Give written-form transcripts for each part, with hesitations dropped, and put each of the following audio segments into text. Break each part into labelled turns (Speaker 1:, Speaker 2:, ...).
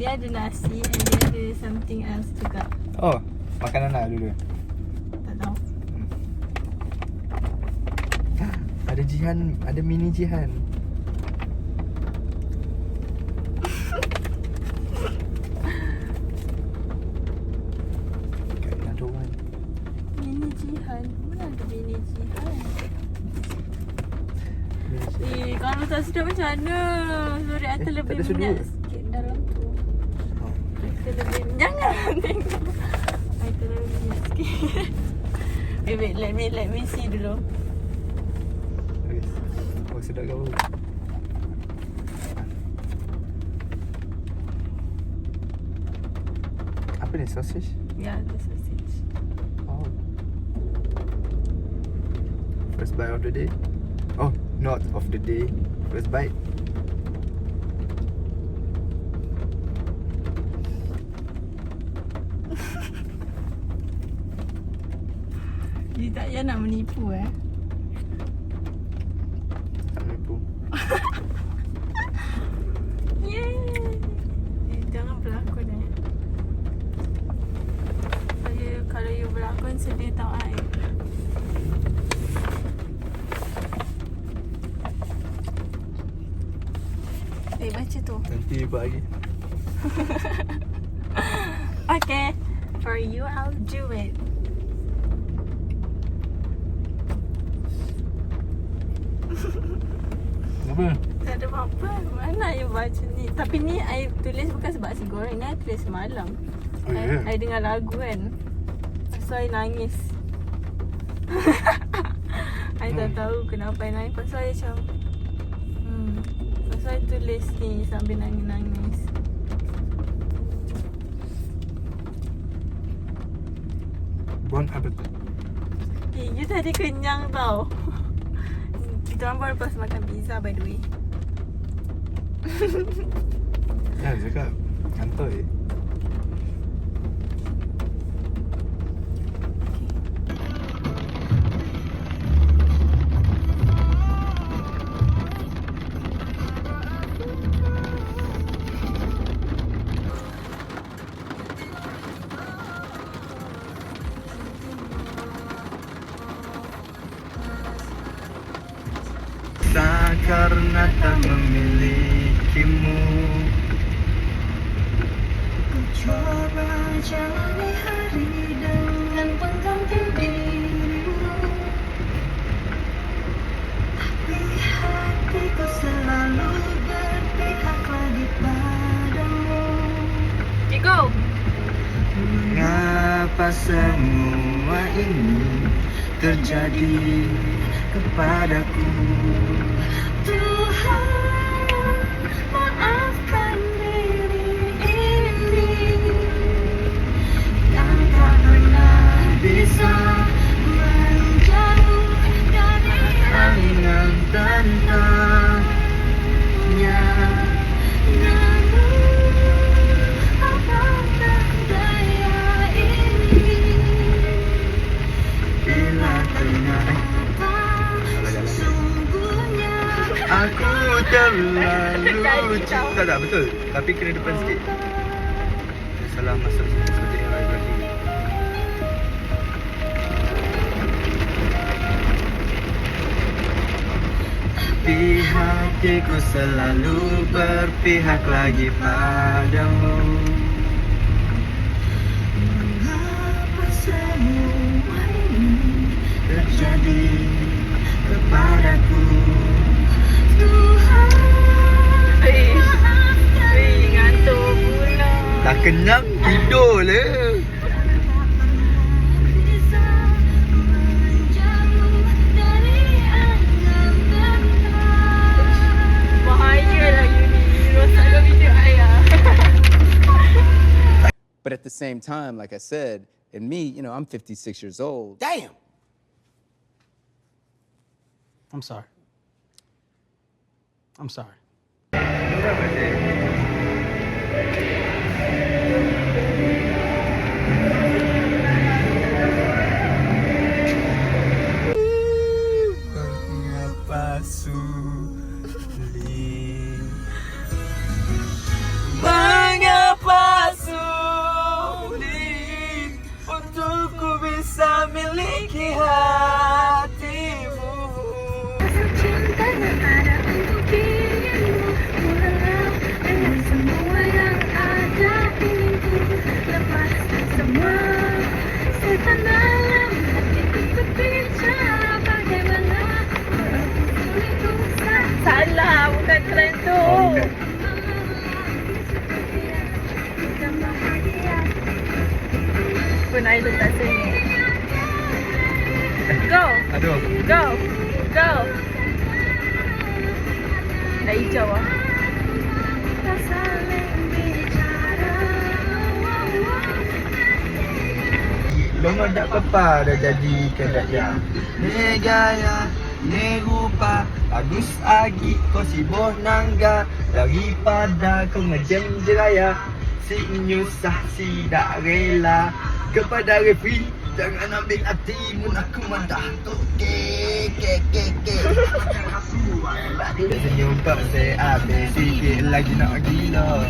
Speaker 1: Dia ada nasi and dia ada something else juga.
Speaker 2: Oh, makanan lah dulu.
Speaker 1: Tak tahu.
Speaker 2: Ada Jihan, ada mini Jihan. Got another one.
Speaker 1: Mini Jihan. Mana ada mini Jihan? Kalau tak sedap macam mana? Sorry, Atta lebih
Speaker 2: tak ada
Speaker 1: minyak
Speaker 2: sudut.
Speaker 1: sikit dalam tu.
Speaker 2: Oh.
Speaker 1: Atta lebih... Jangan tengok. Atta lebih minyak sikit. Wait, let me see dulu.
Speaker 2: Okay. Oh, sedap kau. Apa ni, sausage?
Speaker 1: Ya, the sausage.
Speaker 2: Oh. First bite of the day. Oh, not of the day. First bite.
Speaker 1: Dia tak payah nak menipu
Speaker 2: Tak menipu.
Speaker 1: Yeay. Jangan berlakon Kalau you berlakon sedih tau I. Baca tu.
Speaker 2: Nanti buat lagi.
Speaker 1: Okay. For you, I'll do it.
Speaker 2: Apa?
Speaker 1: Tak ada apa-apa. Mana you baca ni? Tapi ni I tulis bukan sebab nasi goreng. Ni I tulis semalam.
Speaker 2: Oh, ya?
Speaker 1: I dengar lagu kan. So I nangis. I tak tahu kenapa I nangis. Pasal I macam pasal I tulis ni sambil nangis-nangis.
Speaker 2: Bon appetit.
Speaker 1: You tadi kenyang tau. Kita orang baru lepas makan pizza by the way.
Speaker 2: Ya, cakap kantor je. Karena tak memilikimu,
Speaker 3: ku coba jalani hari dengan pengganti dirimu, tapi hatiku selalu berpihak lagi padamu.
Speaker 1: Okay, go!
Speaker 2: mengapa semua ini terjadi kepadaku?
Speaker 3: Tuhan, maafkan diri ini yang tak pernah bisa menjauh dari
Speaker 2: Angan tentangnya.
Speaker 3: namun apakah daya ini
Speaker 2: Bila ternyata
Speaker 3: sesungguhnya
Speaker 2: aku terlalu cinta. Tak betul, tapi kena depan sikit. Salah masuk seperti yang lain lagi. Tapi hatiku selalu berpihak lagi padamu.
Speaker 3: mengapa semua ini
Speaker 2: Terjadi kepadaku.
Speaker 3: Tuhan,
Speaker 1: Ngantuk pula.
Speaker 2: Dah kenyang, tidur le.
Speaker 3: bisa menjauh dari angan-angan.
Speaker 1: Bahaya lah you ni. Rosakkan video ayah.
Speaker 4: But at the same time, like I said, in me, you know, I'm 56 years old.
Speaker 5: Damn. I'm sorry. I'm sorry.
Speaker 2: Mengapa sulit?
Speaker 1: Mengapa Keren tu.
Speaker 2: Oh, bukan.
Speaker 1: Pun idol tak sengit. Go.
Speaker 2: Aduh.
Speaker 1: Go. Go. Dah hijau lah.
Speaker 3: Tak saling bicara.
Speaker 2: Lama dak papa dah jadi kedaya. Ne gaya, ne rupa, bagus lagi kau sibuk nangga. Daripada kau ngejam jeraya, si nyusah si dak rela. Kepada refri, jangan ambil hati mun aku mandah tu ke. Tak senyum tak saya habis sikit lagi nak gila.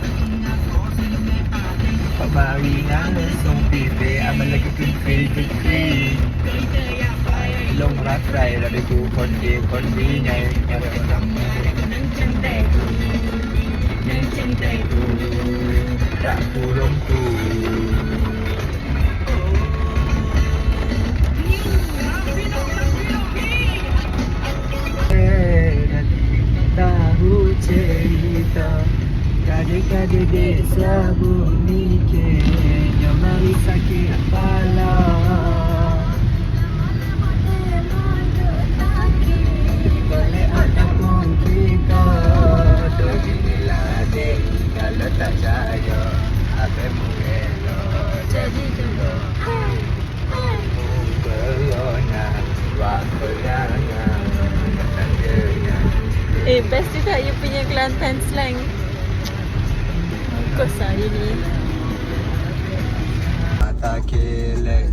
Speaker 2: Pak mari langsung pipi amal lagi kekri. Long rakai lebih ku kondi nyai. Tak kurung ku. Tahu cerita kade-kade desa bumi Kenya mari sakit kepala. Boleh ada pun kita beginilah dek. Kalau tak saya apa mungkin jadi dulu. Berona waktu jangan tandanya.
Speaker 1: Best juga you punya Kelantan slang. Bagus lah ini.
Speaker 2: Mata kelek,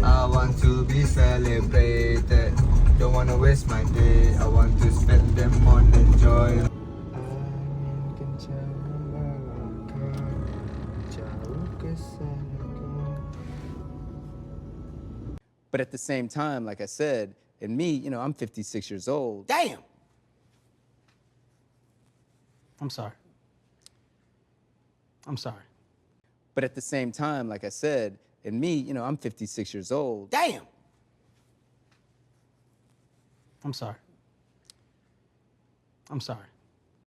Speaker 2: I want to be celebrated. Don't wanna waste my day, I want to spend them on enjoy. Angin kencang membawakan jauh ke sana.
Speaker 4: But at the same time, like I said, and me, you know, I'm 56 years old.
Speaker 5: Damn. I'm sorry. I'm sorry.
Speaker 4: But at the same time, like I said, and me, you know, I'm 56 years old.
Speaker 5: Damn. I'm sorry. I'm sorry.